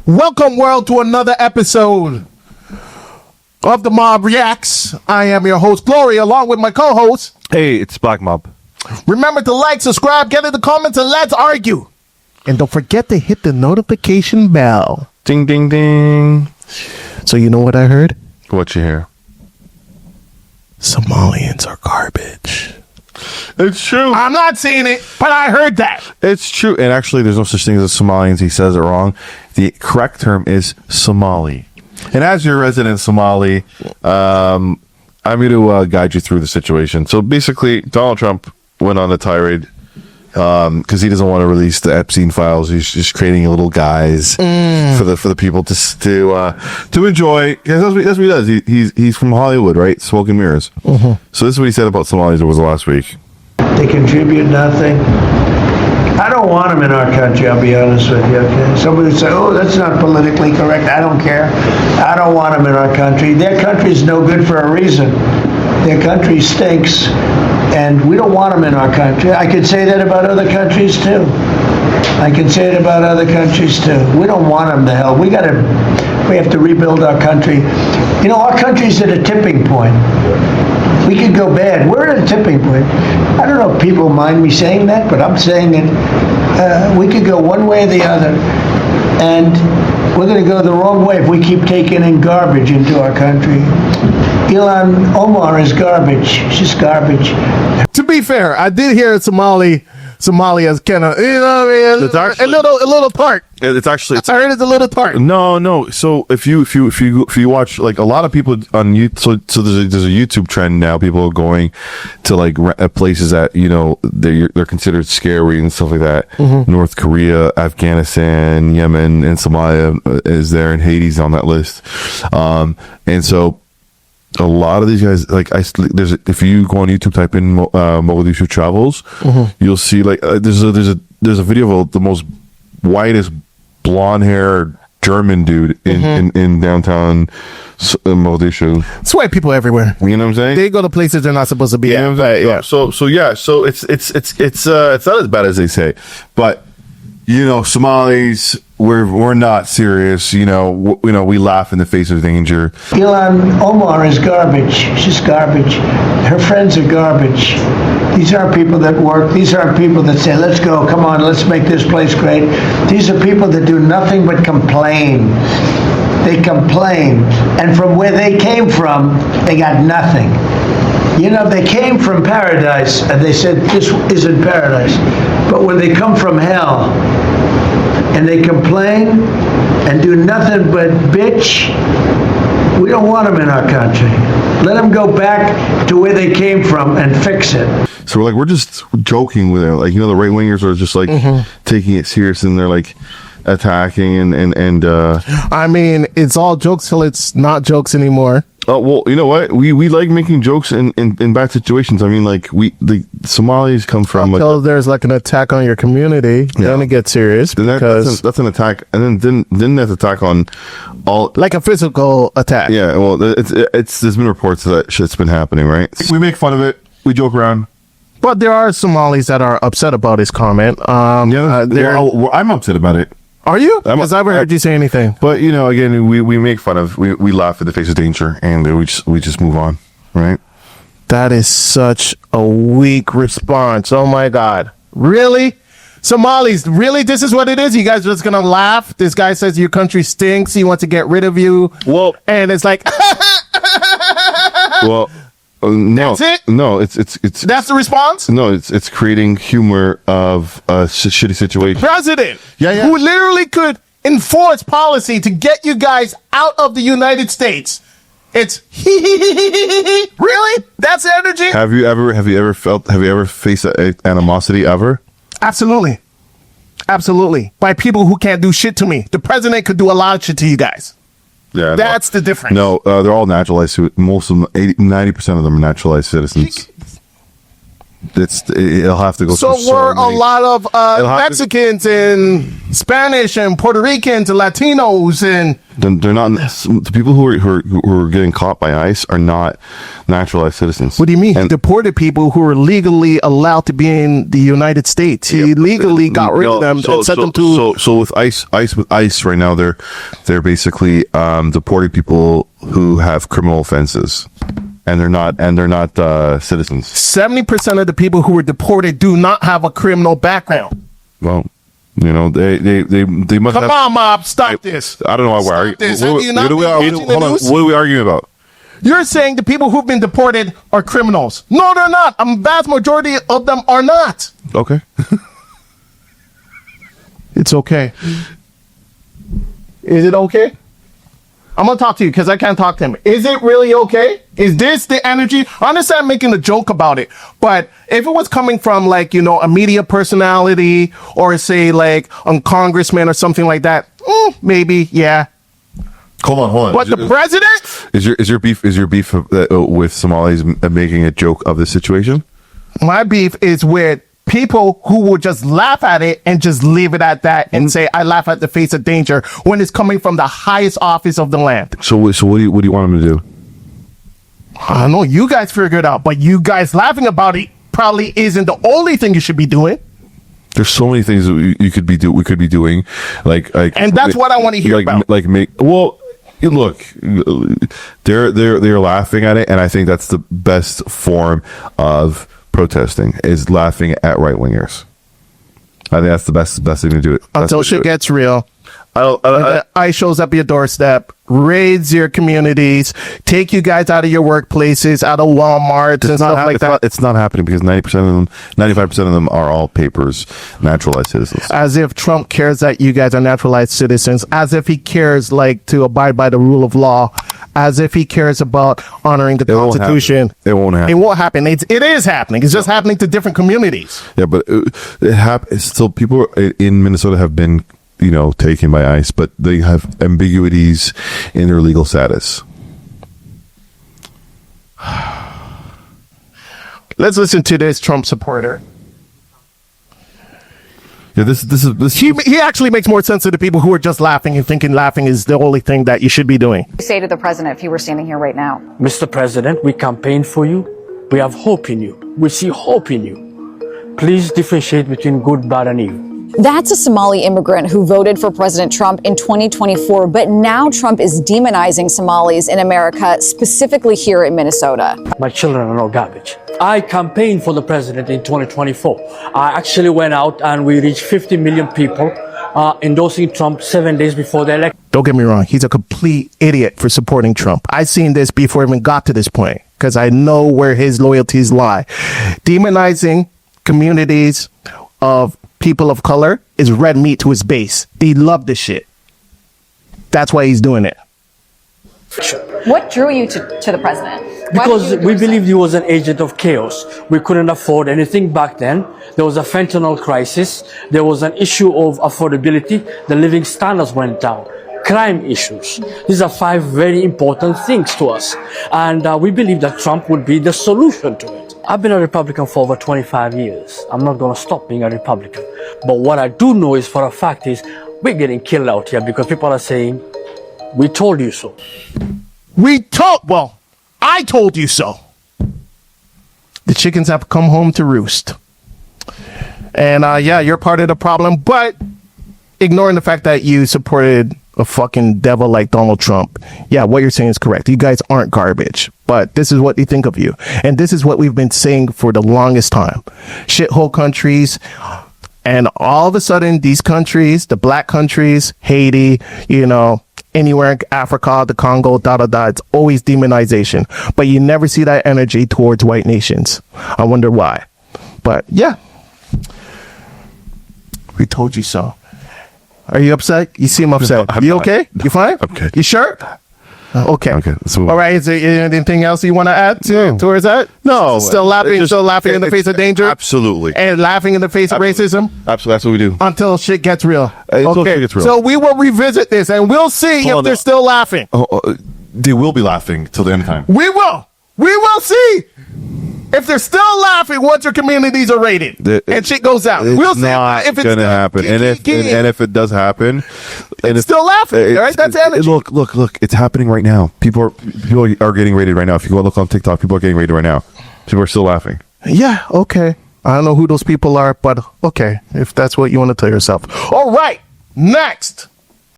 Welcome, world, to another episode of The Mob Reacts. I am your host, Glory, along with my co-host. Hey, it's Black Mob. Remember to like, subscribe, get in the comments, and let's argue. And don't forget to hit the notification bell. Ding, ding, ding. So you know what I heard? What you hear? Somalians are garbage. It's true. I'm not saying it, but I heard that. It's true. And actually, there's no such thing as Somalians. He says it wrong. The correct term is Somali. And as your resident Somali, I'm going to guide you through the situation. So basically, Donald Trump went on a tirade because he doesn't want to release the Epstein files. He's just creating little guys for the people to enjoy. That's what he does. He's from Hollywood, right? Smoke and mirrors. So this is what he said about Somalis over the last week. They contribute nothing. I don't want them in our country, I'll be honest with you, okay? Somebody would say, oh, that's not politically correct. I don't care. I don't want them in our country. Their country's no good for a reason. Their country stinks, and we don't want them in our country. I could say that about other countries, too. I can say it about other countries, too. We don't want them to hell. We have to rebuild our country. You know, our country's at a tipping point. We could go bad. We're at a tipping point. I don't know if people mind me saying that, but I'm saying it. We could go one way or the other, and we're going to go the wrong way if we keep taking in garbage into our country. Ilhan Omar is garbage. She's garbage. To be fair, I did hear Somalia is kind of, you know what I mean? It's actually, a little tart. It's actually. I heard it's a little tart. No. So if you watch, like, a lot of people on YouTube, so there's a YouTube trend now. People are going to like places that, you know, they're considered scary and stuff like that. North Korea, Afghanistan, Yemen, and Somalia is there, and Haiti's on that list. And so a lot of these guys, like, if you go on YouTube, type in Mogadishu travels, you'll see like there's a video of the most whitest blonde hair German dude in downtown Mogadishu. It's white people everywhere. You know what I'm saying? They go to places they're not supposed to be at. Yeah. So it's not as bad as they say, but you know, Somalis, we're not serious. You know, we laugh in the face of danger. Ilhan Omar is garbage. She's garbage. Her friends are garbage. These aren't people that work. These aren't people that say, let's go, come on, let's make this place great. These are people that do nothing but complain. They complain. And from where they came from, they got nothing. You know, they came from paradise, and they said, this isn't paradise. But when they come from hell, and they complain, and do nothing but bitch, we don't want them in our country. Let them go back to where they came from and fix it. So we're just joking with it. Like, you know, the right wingers are just like taking it serious, and they're like attacking and I mean, it's all jokes till it's not jokes anymore. Oh, well, you know what? We like making jokes in bad situations. I mean, like, the Somalis come from until there's like an attack on your community, then it gets serious, because that's an attack, and then that's attack on all, like a physical attack. Yeah, well, it's there's been reports that shit's been happening, right? We make fun of it, we joke around, but there are Somalis that are upset about his comment. I'm upset about it. Are you? Because I haven't heard you say anything. But, you know, again, we make fun of, we laugh in the face of danger, and we just move on, right? That is such a weak response. Oh my God. Really? Somalis, really? This is what it is? You guys are just going to laugh? This guy says your country stinks. He wants to get rid of you. Well, and it's like, well, no, that's it? No, it's that's the response? No, it's creating humor of a shitty situation. President, yeah, who literally could enforce policy to get you guys out of the United States. It's really? That's energy? Have you ever faced animosity ever? Absolutely. By people who can't do shit to me. The president could do a lot of shit to you guys. Yeah, that's the difference. No, they're all naturalized. Most of them, 90% of them are naturalized citizens. It'll have to go. So through we're many- a lot of It'll have to- Mexicans and Spanish and Puerto Ricans and Latinos and They're not the people who are getting caught by ICE are not naturalized citizens. what do you mean? And Deported people who are legally allowed to be in the United States. He legally got rid of them and sent them to. So with ICE right now they're basically deporting people who have criminal offenses, and they're not citizens. 70% of the people who were deported do not have a criminal background. Well, they must Come have. on, mob, stop this. I don't know why we're Stop arguing. this. Have you not been watching the news? What are we arguing about? You're saying the people who've been deported are criminals. No, they're not. A vast majority of them are not. Okay. It's okay. Is it okay? I'm gonna talk to you because I can't talk to him. Is it really okay? Is this the energy? I understand making a joke about it, but if it was coming from like, a media personality or say like a congressman or something like that, maybe, yeah. Hold on. But the president? Is your beef with Somalis making a joke of the situation? My beef is with people who will just laugh at it and just leave it at that and say, I laugh at the face of danger when it's coming from the highest office of the land. So what do you want him to do? I don't know. You guys figure it out, but you guys laughing about it probably isn't the only thing you should be doing. There's so many things that we could be doing, like, And that's what I want to hear about. Look, they're laughing at it, and I think that's the best form of protesting is laughing at right wingers. I think that's the best thing to do. Until shit gets real. I ICE shows up your doorstep, raids your communities, take you guys out of your workplaces, out of Walmart and stuff like that. It's not happening because 90% of them, 95% of them are all papers, naturalized citizens. As if Trump cares that you guys are naturalized citizens, as if he cares like to abide by the rule of law, as if he cares about honoring the Constitution. It won't happen. It won't happen. It is happening. It's just happening to different communities. Yeah, but it happens. Still, people in Minnesota have been, taken by ICE, but they have ambiguities in their legal status. Let's listen to this Trump supporter. Yeah, this is. He actually makes more sense to the people who are just laughing and thinking laughing is the only thing that you should be doing. Say to the president if he were standing here right now. Mr. President, we campaign for you. We have hope in you. We see hope in you. Please differentiate between good, bad, and evil. That's a Somali immigrant who voted for President Trump in 2024, but now Trump is demonizing Somalis in America, specifically here in Minnesota. My children are no garbage. I campaigned for the president in 2024. I actually went out and we reached 50 million people endorsing Trump 7 days before the election. Don't get me wrong. He's a complete idiot for supporting Trump. I've seen this before I even got to this point because I know where his loyalties lie. Demonizing communities of people of color is red meat to his base. They love this shit. That's why he's doing it. What drew you to the president? Because we believed he was an agent of chaos. We couldn't afford anything back then. There was a fentanyl crisis. There was an issue of affordability. The living standards went down. Crime issues. These are 5 very important things to us. And we believe that Trump would be the solution to it. I've been a Republican for over 25 years. I'm not going to stop being a Republican. But what I do know is for a fact is we're getting killed out here because people are saying, we told you so. I told you so. The chickens have come home to roost. And you're part of the problem, but ignoring the fact that you supported a fucking devil like Donald Trump. Yeah, what you're saying is correct. You guys aren't garbage, but this is what they think of you. And this is what we've been saying for the longest time. Shithole countries. And all of a sudden, these countries, the black countries, Haiti, anywhere in Africa, the Congo, it's always demonization. But you never see that energy towards white nations. I wonder why. But yeah, we told you so. Are you upset? You seem upset. No, you okay? You fine? Okay. You sure? Okay. Okay. So, all right. Is there anything else you want to add towards that? No. Still laughing in the face of danger? Absolutely. And laughing in the face of racism? Absolutely. That's what we do. Until shit gets real. Until shit gets real. So we will revisit this and we'll see if they're still laughing. They will be laughing till the end of time. We will. We will see. If they're still laughing once your communities are raided and shit goes out, we'll see not if it's gonna happen. And if it does happen, and it's still laughing, right? That's energy. Look, it's happening right now. People are getting raided right now. If you go look on TikTok, people are getting raided right now. People are still laughing. Yeah, okay. I don't know who those people are, but okay, if that's what you want to tell yourself. All right, next.